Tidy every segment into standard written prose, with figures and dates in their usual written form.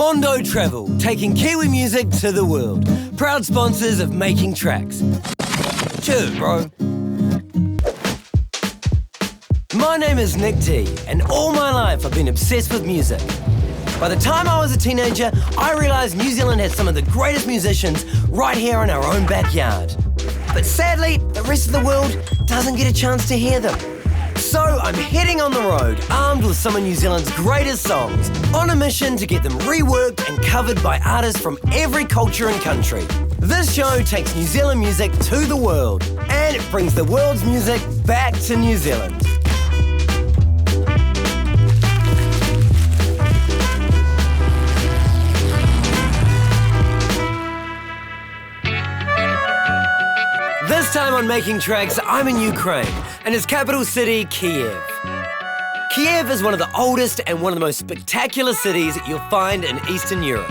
Mondo Travel, taking Kiwi music to the world. Proud sponsors of Making Tracks. Cheers, bro. My name is Nick T, and all my life I've been obsessed with music. By the time I was a teenager, I realised New Zealand had some of the greatest musicians right here in our own backyard. But sadly, the rest of the world doesn't get a chance to hear them. So I'm heading on the road, armed with some of New Zealand's greatest songs, on a mission to get them reworked and covered by artists from every culture and country. This show takes New Zealand music to the world, and it brings the world's music back to New Zealand. This time on Making Tracks, I'm in Ukraine, and its capital city, Kiev. Kiev is one of the oldest and one of the most spectacular cities you'll find in Eastern Europe.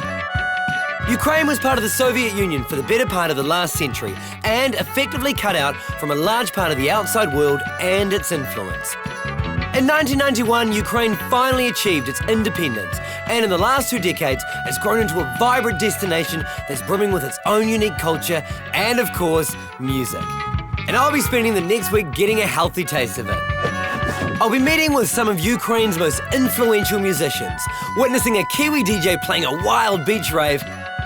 Ukraine was part of the Soviet Union for the better part of the last century and effectively cut out from a large part of the outside world and its influence. In 1991, Ukraine finally achieved its independence, and in the last 2 decades, it's grown into a vibrant destination that's brimming with its own unique culture and, of course, music. And I'll be spending the next week getting a healthy taste of it. I'll be meeting with some of Ukraine's most influential musicians, witnessing a Kiwi DJ playing a wild beach rave,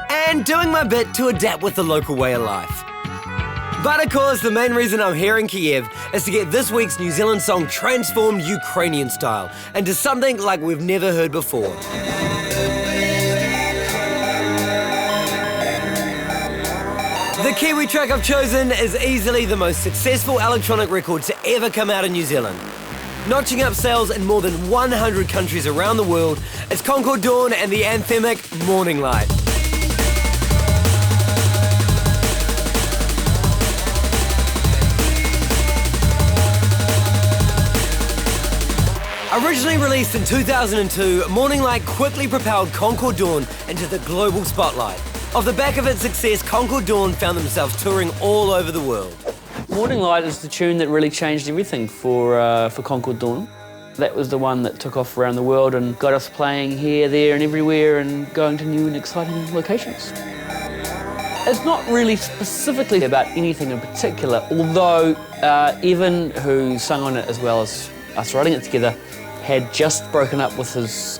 and doing my bit to adapt with the local way of life. But of course, the main reason I'm here in Kiev is to get this week's New Zealand song transformed Ukrainian style into something like we've never heard before. The Kiwi track I've chosen is easily the most successful electronic record to ever come out of New Zealand. Notching up sales in more than 100 countries around the world, it's Concord Dawn and the anthemic Morning Light. Originally released in 2002, Morning Light quickly propelled Concord Dawn into the global spotlight. Off the back of its success, Concord Dawn found themselves touring all over the world. Morning Light is the tune that really changed everything for Concord Dawn. That was the one that took off around the world and got us playing here, there and everywhere and going to new and exciting locations. It's not really specifically about anything in particular, although Evan, who sung on it as well as us writing it together, had just broken up with his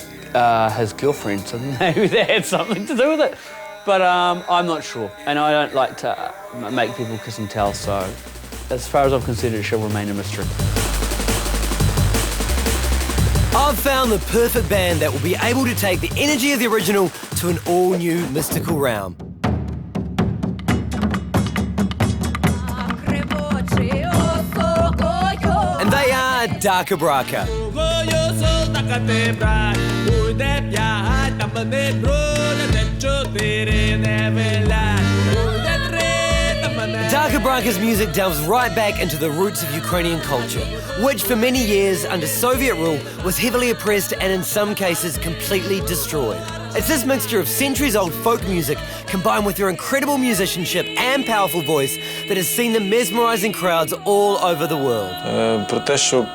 girlfriend, so maybe that had something to do with it. But I'm not sure, and I don't like to make people kiss and tell, so as far as I'm concerned, it shall remain a mystery. I've found the perfect band that will be able to take the energy of the original to an all-new mystical realm. And they are DakhaBrakha. DakhaBrakha's music delves right back into the roots of Ukrainian culture, which for many years under Soviet rule was heavily oppressed and in some cases completely destroyed. It's this mixture of centuries-old folk music combined with their incredible musicianship and powerful voice that has seen them mesmerizing crowds all over the world. Про те, щоб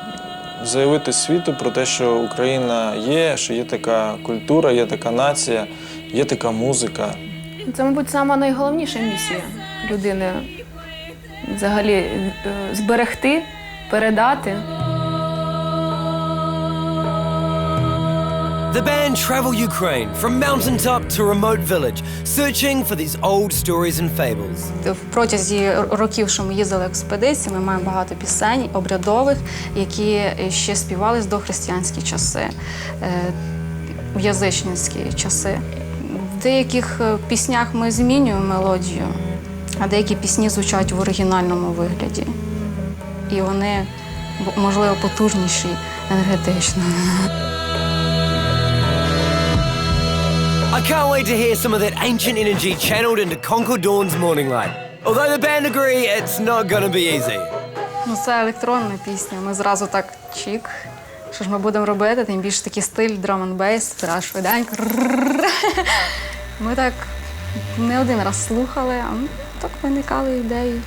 заявити світу про те, що Україна є, що є така культура, є така нація, є така музика. Це, мабуть, сама найголовніша місія людини взагалі зберегти, передати. The band travel Ukraine from mountaintop to remote village, searching for these old stories and fables. Протязі років, що ми їздили експедиції, ми маємо багато пісень обрядових, які ще співались до християнські часи, в язичницькі часи. В деяких піснях ми змінюємо мелодію, а деякі пісні звучать в оригінальному вигляді. І вони, можливо, потужніші енергетично. I can't wait to hear some of that ancient energy channeled into Concord Dawn's Morning Light. Although the band agree, it's not gonna be easy. Ну, це електронна пісня. Ми зразу так чік. Що ж ми будемо робити? Тим більше такий стиль драм-н-бейс, зразу швиденько. Ми так не один раз слухали, а так виникали ідеї.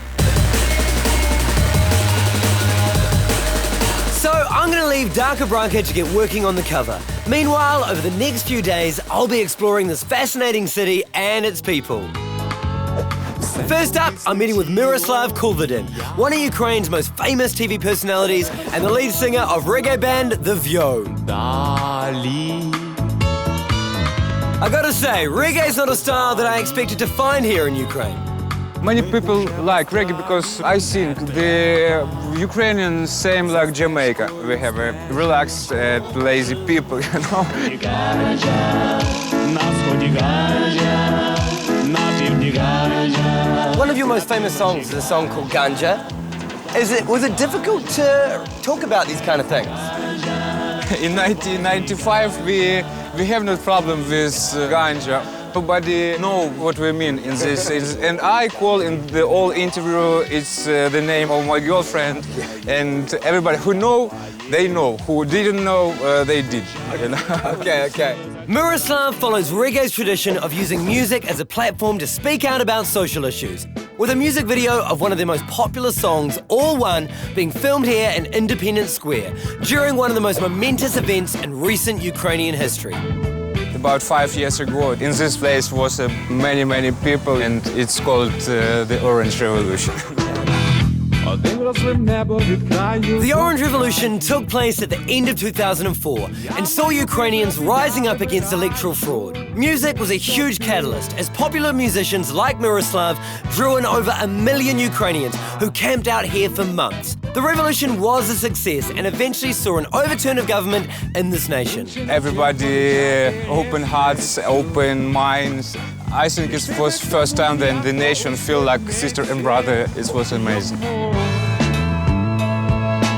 So I'm going to leave DakhaBrakha to get working on the cover. Meanwhile, over the next few days, I'll be exploring this fascinating city and its people. First up, I'm meeting with Miroslav Kulvadin, one of Ukraine's most famous TV personalities and the lead singer of reggae band The Vyo. I gotta say, reggae's not a style that I expected to find here in Ukraine. Many people like reggae because I think the Ukrainians same like Jamaica. We have a relaxed and lazy people, you know. One of your most famous songs is a song called Ganja. Was it difficult to talk about these kind of things? In 1995, we have no problem with ganja. Nobody know what we mean in this. And I call in the whole interview, it's the name of my girlfriend. And everybody who know, they know. Who didn't know, they did. You know? Okay. Miroslav follows reggae's tradition of using music as a platform to speak out about social issues, with a music video of one of their most popular songs, All One, being filmed here in Independence Square during one of the most momentous events in recent Ukrainian history. About 5 years ago, in this place was many people, and it's called the Orange Revolution. The Orange Revolution took place at the end of 2004 and saw Ukrainians rising up against electoral fraud. Music was a huge catalyst as popular musicians like Miroslav drew in over 1 million Ukrainians who camped out here for months. The revolution was a success and eventually saw an overturn of government in this nation. Everybody open hearts, open minds. I think it was first time that the nation feel like sister and brother. It was amazing.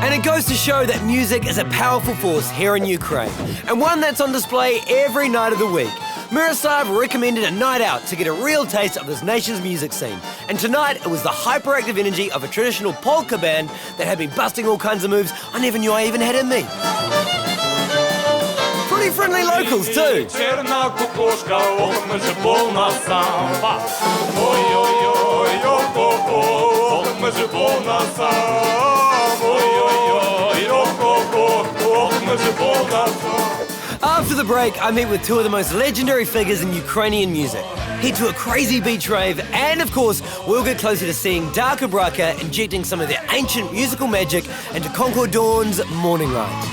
And it goes to show that music is a powerful force here in Ukraine, and one that's on display every night of the week. Miroslav recommended a night out to get a real taste of this nation's music scene. And tonight, it was the hyperactive energy of a traditional polka band that had me busting all kinds of moves I never knew I even had in me. Pretty friendly locals too. After the break, I meet with two of the most legendary figures in Ukrainian music, head to a crazy beach rave, and of course, we'll get closer to seeing DakhaBrakha injecting some of their ancient musical magic into Concord Dawns Morning Light.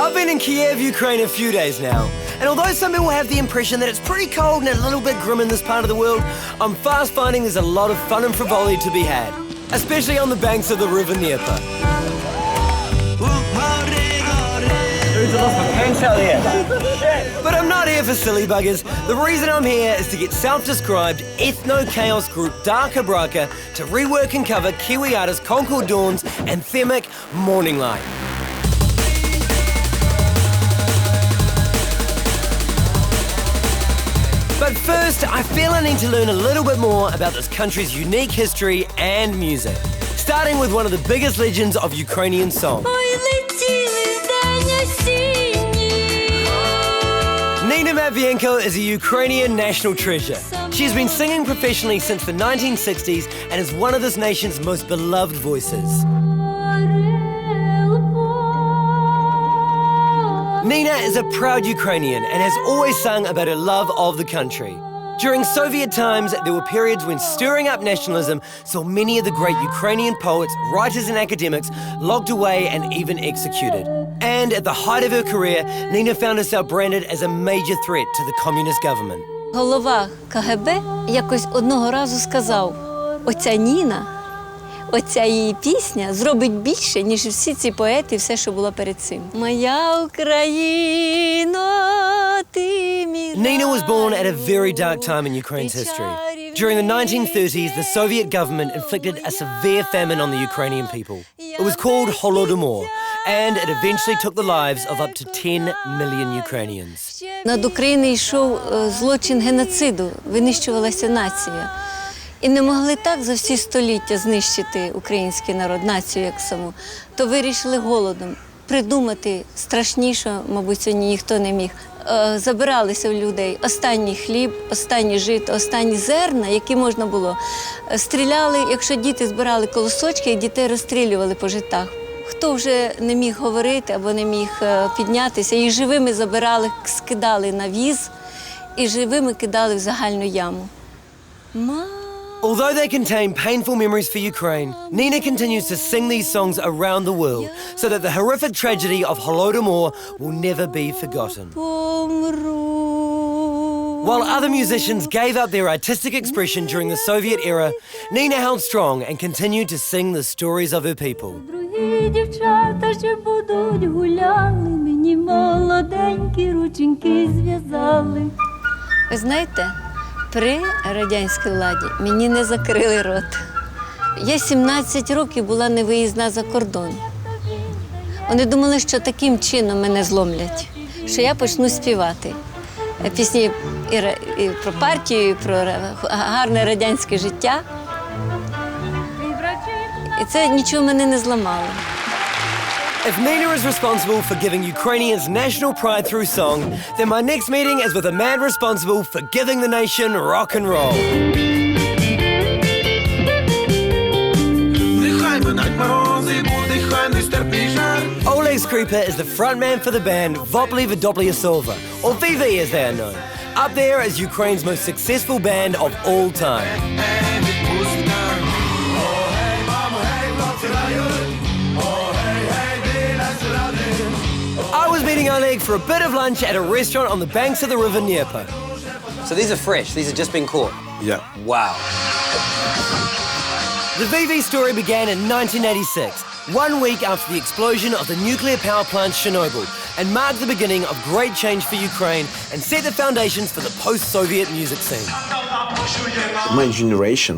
I've been in Kiev, Ukraine a few days now, and although some people have the impression that it's pretty cold and a little bit grim in this part of the world, I'm fast finding there's a lot of fun and frivolity to be had, especially on the banks of the river Dnieper. But I'm not here for silly buggers. The reason I'm here is to get self-described ethno-chaos group DakhaBrakha to rework and cover Kiwi artist Concord Dawn's anthemic Morning Light. But first, I feel I need to learn a little bit more about this country's unique history and music, starting with one of the biggest legends of Ukrainian song. Nina Matvienko is a Ukrainian national treasure. She's been singing professionally since the 1960s and is one of this nation's most beloved voices. Nina is a proud Ukrainian and has always sung about her love of the country. During Soviet times, there were periods when stirring up nationalism saw many of the great Ukrainian poets, writers and academics locked away and even executed. And at the height of her career, Nina found herself branded as a major threat to the communist government. Голова КГБ якось одного разу сказав: оця Ніна, оця її пісня зробить більше, ніж всі ці поети, все, що було перед цим. Моя Україно, ти мій рай. Nina was born at a very dark time in Ukraine's history. During the 1930s, the Soviet government inflicted a severe famine on the Ukrainian people. It was called Holodomor, and it eventually took the lives of up to 10 million Ukrainians. Над Україною йшов злочин геноциду, винищувалася нація. І не могли так за всі століття знищити український народ, націю як саму, то вирішили голодом. придумати страшніше, мабуть, сьогодні ніхто не міг. Забиралися у людей останній хліб, останні жито, останні зерна, які можна було. Стріляли, якщо діти збирали колосочки, дітей розстрілювали по житах. Хто вже не міг говорити або не міг піднятися, їх живими забирали, скидали на віз і живими кидали в загальну яму. Although they contain painful memories for Ukraine, Nina continues to sing these songs around the world so that the horrific tragedy of Holodomor will never be forgotten. While other musicians gave up their artistic expression during the Soviet era, Nina held strong and continued to sing the stories of her people. Дівчата ще будуть гуляли, мені молоденькі рученьки зв'язали. Ви знаєте, при радянській владі мені не закрили рот. Я 17 років була невиїзна за кордон. Вони думали, що таким чином мене зломлять, що я почну співати пісні і про партію, і про гарне радянське життя. І це нічого мене не зламало. If Nina is responsible for giving Ukrainians national pride through song, then my next meeting is with a man responsible for giving the nation rock and roll. Oleg Skripa is the frontman for the band Vopli Vidoplia Silva, or VV as they are known, up there as Ukraine's most successful band of all time. I was meeting Oleg for a bit of lunch at a restaurant on the banks of the river Dnieper. So these are fresh, these have just been caught? Yeah. Wow. The VV story began in 1986, 1 week after the explosion of the nuclear power plant Chernobyl, and marked the beginning of great change for Ukraine and set the foundations for the post-Soviet music scene. My generation,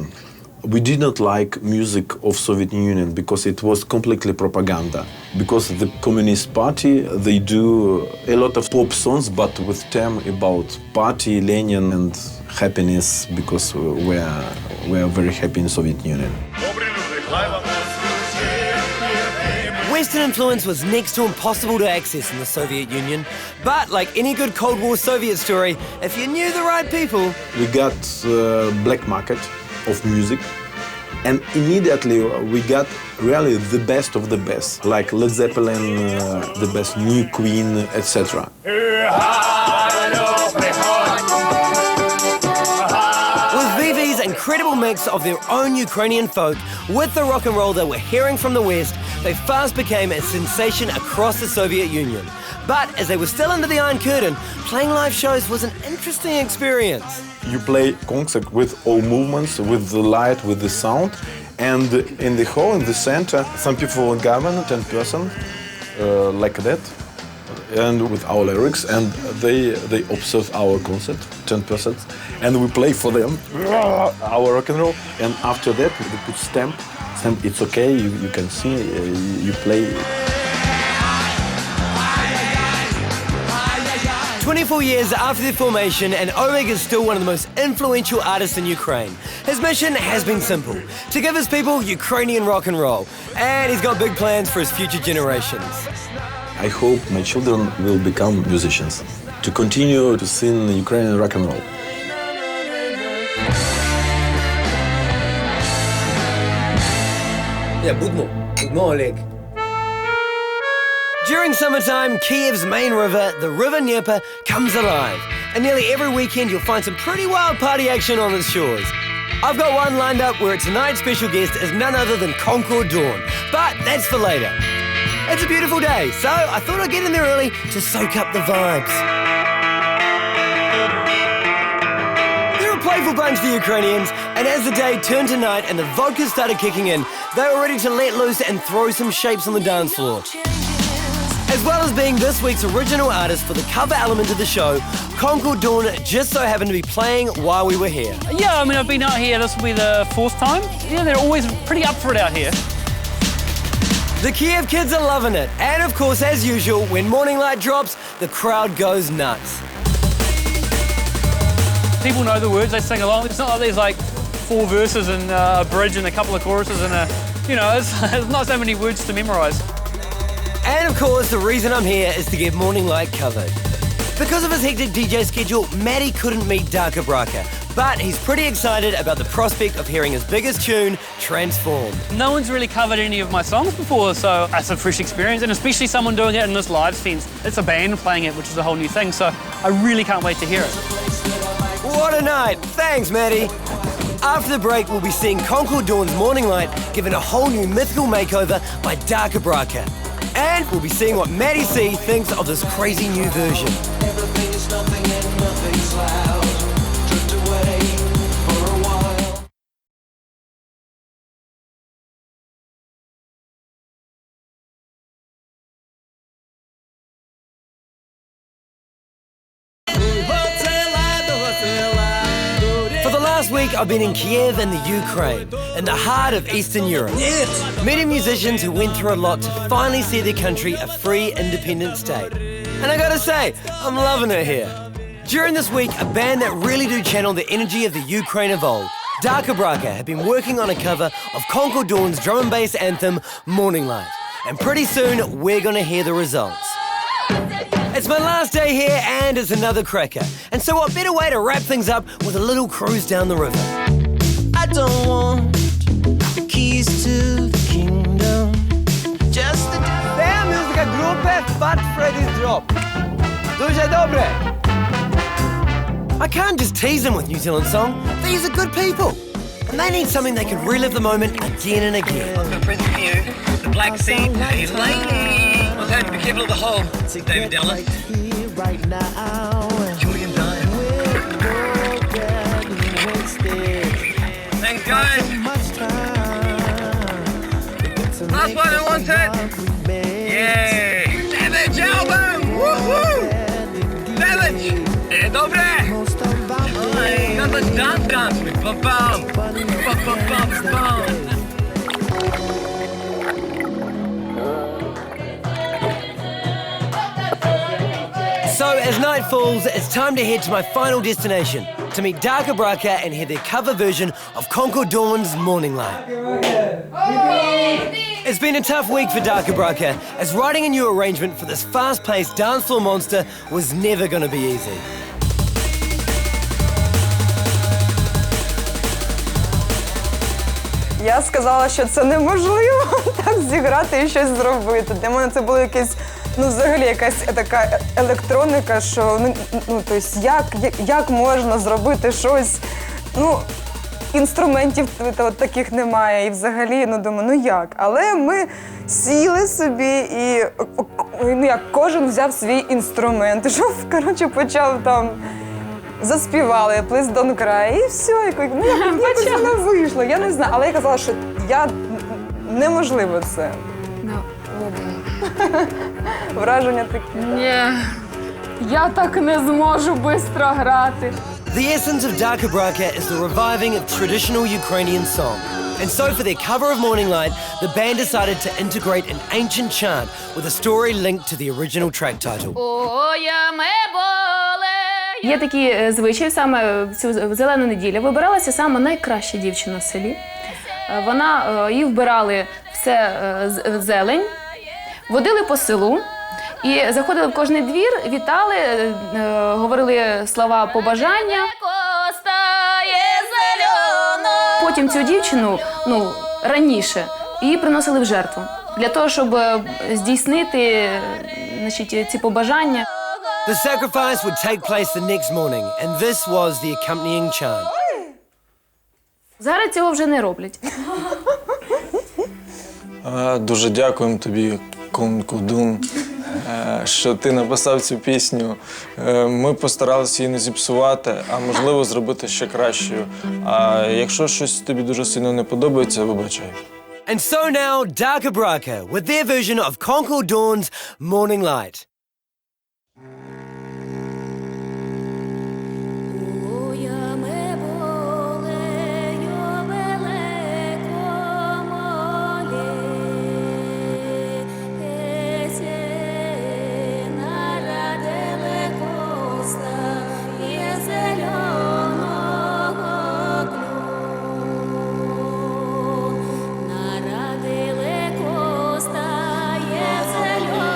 we did not like music of Soviet Union because it was completely propaganda. Because the Communist Party, they do a lot of pop songs, but with theme about party, Lenin, and happiness, because we are very happy in Soviet Union. Western influence was next to impossible to access in the Soviet Union, but like any good Cold War Soviet story, if you knew the right people... We got black market of music, and immediately we got really the best of the best, like Led Zeppelin, the best New Queen, etc. With VV's incredible mix of their own Ukrainian folk with the rock and roll they were hearing from the West, they fast became a sensation across the Soviet Union. But as they were still under the Iron Curtain, playing live shows was an interesting experience. You play concert with all movements, with the light, with the sound, and in the hall, in the center, some people gather, 10 person, like that, and with our lyrics, and they observe our concert, 10 persons, and we play for them our rock and roll, and after that we put stamp, it's okay, you can see, you play. 24 years after their formation, and Oleg is still one of the most influential artists in Ukraine. His mission has been simple, to give his people Ukrainian rock and roll, and he's got big plans for his future generations. I hope my children will become musicians, to continue to sing Ukrainian rock and roll. Yeah, budno, Oleg. During summertime, Kiev's main river, the River Dnieper, comes alive. And nearly every weekend you'll find some pretty wild party action on its shores. I've got one lined up where tonight's special guest is none other than Concord Dawn. But that's for later. It's a beautiful day, so I thought I'd get in there early to soak up the vibes. They're a playful bunch, the Ukrainians, and as the day turned to night and the vodka started kicking in, they were ready to let loose and throw some shapes on the dance floor. As well as being this week's original artist for the cover element of the show, Concord Dawn just so happened to be playing while we were here. Yeah, I mean, I've been out here, this will be the 4th time. Yeah, they're always pretty up for it out here. The Kiev kids are loving it. And of course, as usual, when Morning Light drops, the crowd goes nuts. People know the words, they sing along. It's not like there's like 4 verses and a bridge and a couple of choruses and there's not so many words to memorize. And of course, the reason I'm here is to get Morning Light covered. Because of his hectic DJ schedule, Matty couldn't meet DakhaBrakha, but he's pretty excited about the prospect of hearing his biggest tune transform. No one's really covered any of my songs before, so that's a fresh experience, and especially someone doing it in this live sense. It's a band playing it, which is a whole new thing, so I really can't wait to hear it. What a night! Thanks, Matty. After the break, we'll be seeing Concord Dawns Morning Light given a whole new mythical makeover by DakhaBrakha. And we'll be seeing what Matty C thinks of this crazy new version. Everything is nothing and nothing's loud. Drift away for a while. For the last week, I've been in Kiev in the Ukraine, in the heart of Eastern Europe, meeting musicians who went through a lot to finally see their country a free, independent state. And I gotta say, I'm loving it here. During this week, a band that really do channel the energy of the Ukraine of old, DakhaBrakha, have been working on a cover of Concord Dawn's drum and bass anthem, Morning Light. And pretty soon, we're gonna hear the results. It's my last day here and it's another cracker. And so what better way to wrap things up with a little cruise down the river. I don't want the keys to the kingdom. Just the Це музика групи Fat Freddy's Drop. Дуже добре. I can't just tease them with New Zealand song. These are good people. And they need something they can relive the moment again and again. I've got a present for you. The Black Sea, Hey Lady. Well, don't be careful of the hole, David Della. right now. Julian Dyer. Thanks, guys. Last one, I want it. Yay. Damage album. Woohoo. Damage. Dobre. Oj, no to dance with bum bum. Bum bum bum bum. So as night falls, it's time to head to my final destination, to meet DakhaBrakha and hear their cover version of Concord Dawn's Morning Light. It's been a tough week for DakhaBrakha, as writing a new arrangement for this fast-paced dance floor monster was never going to be easy. Я сказала, що це неможливо так зіграти і щось зробити. Для мене це було якесь, взагалі якась така електроніка, що, тобто, як можна зробити щось, інструментів таких немає. І взагалі, думаю, як? Але ми сіли собі і кожен взяв свій інструмент. І коротше, почав там, заспівали «Please don't cry» і все. Якось воно вийшло, я не знаю. Але я казала, що неможливо це. Враження таке. Ні, я так не зможу швидко грати. The essence of DakhaBrakha is the reviving of traditional Ukrainian song. And so for their cover of Morning Light, the band decided to integrate an ancient chant with a story linked to the original track title. Є такі звичаї, саме в цю зелену неділю вибиралася саме найкраща дівчина в селі. Її вбирали все в зелень, водили по селу і заходили в кожний двір, вітали, говорили слова побажання. Потім цю дівчину, раніше, її приносили в жертву для того, щоб здійснити, ці побажання. The sacrifice would take place the next morning, and this was the accompanying chant. Зараз цього вже не роблять. Дуже дякуємо тобі, Concord Dawn, що ти написав цю пісню. Ми постаралися її не зіпсувати, а можливо зробити ще кращою. А якщо щось тобі дуже сильно не подобається, вибачай. And so now, DakhaBrakha with their version of Concord Dawn's Morning Light. Народили коста, є зелена.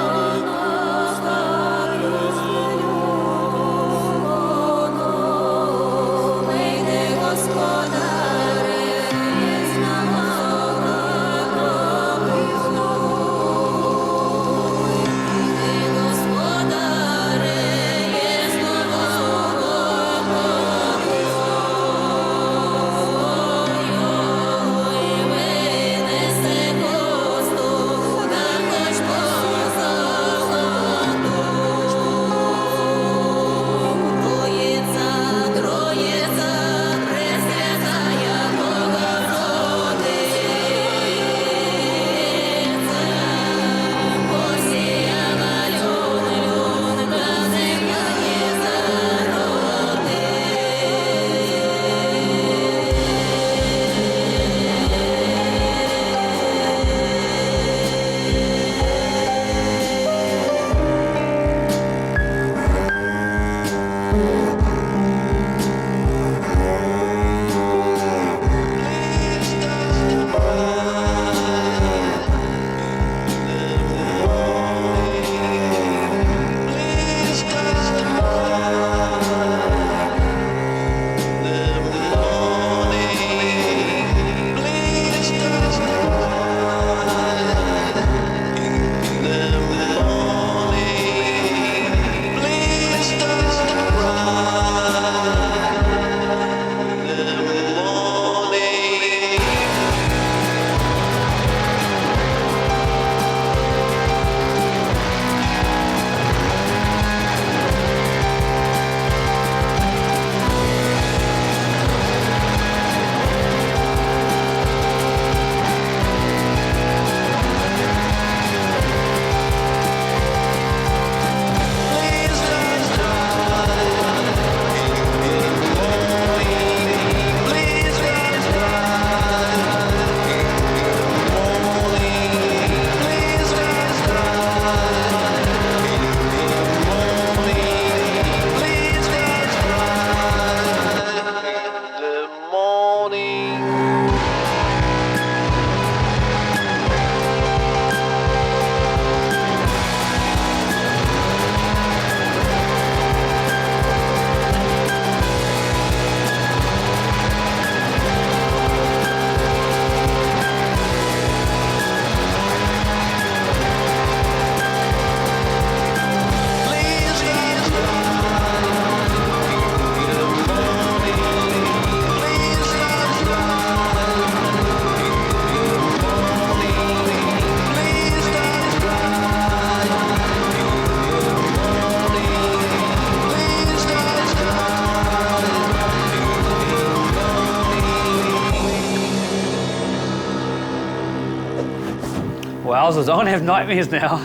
puzzles. I'm gonna have nightmares now.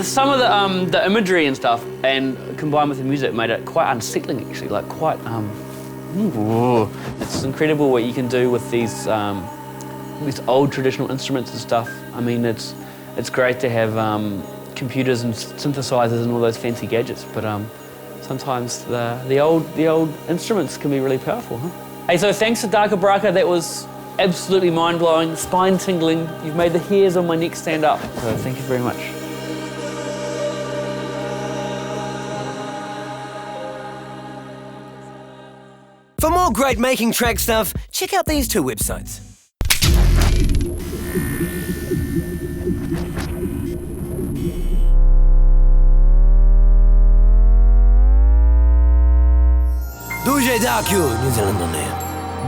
Some of the imagery and stuff, and combined with the music, made it quite unsettling. Actually, like quite. It's incredible what you can do with these old traditional instruments and stuff. I mean, it's great to have computers and synthesizers and all those fancy gadgets, but sometimes the old instruments can be really powerful, huh? Hey, so thanks to DakhaBrakha. That was absolutely mind-blowing, spine-tingling. You've made the hairs on my neck stand up. So thank you very much. For more great making track stuff, check out these two websites. Дуже дякую, Нідерландони.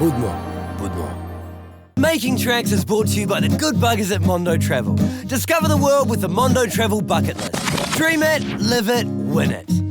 Будьмо. Making Tracks is brought to you by the good buggers at Mondo Travel. Discover the world with the Mondo Travel bucket list. Dream it, live it, win it.